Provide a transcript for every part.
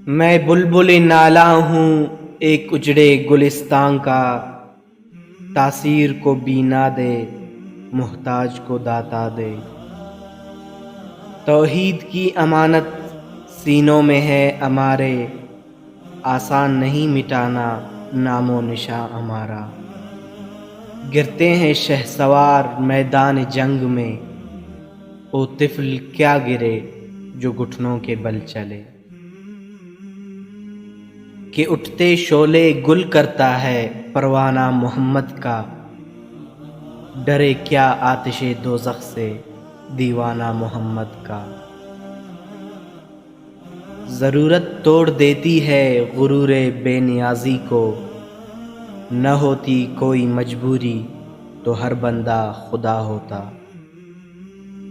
میں بلبل نالا ہوں ایک اجڑے گلستان کا، تاثیر کو بینا دے محتاج کو داتا دے۔ توحید کی امانت سینوں میں ہے ہمارے، آسان نہیں مٹانا نام و نشاں ہمارا۔ گرتے ہیں شہسوار میدان جنگ میں، او طفل کیا گرے جو گھٹنوں کے بل چلے۔ کہ اٹھتے شعلے گل کرتا ہے پروانہ محمد کا، ڈرے کیا آتش دوزخ سے دیوانہ محمد کا۔ ضرورت توڑ دیتی ہے غرور بے نیازی کو، نہ ہوتی کوئی مجبوری تو ہر بندہ خدا ہوتا۔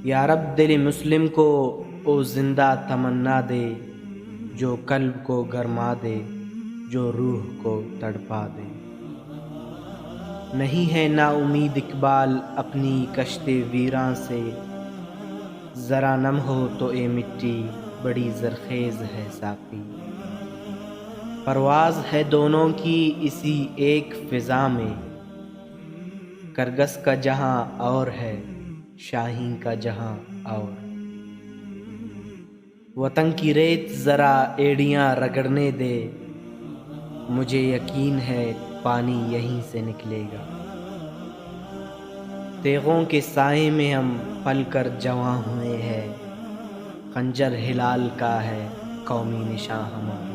یا رب دل مسلم کو او زندہ تمنا دے، جو قلب کو گرما دے جو روح کو تڑپا دے۔ نہیں ہے نا امید اقبال اپنی کشت ویراں سے، ذرا نم ہو تو اے مٹی بڑی زرخیز ہے ساقی۔ پرواز ہے دونوں کی اسی ایک فضا میں، کرگس کا جہاں اور ہے شاہین کا جہاں اور۔ وطن کی ریت ذرا ایڑیاں رگڑنے دے، مجھے یقین ہے پانی یہیں سے نکلے گا۔ تیغوں کے سائے میں ہم پل کر جواں ہوئے ہیں، خنجر ہلال کا ہے قومی نشاں ہمارا۔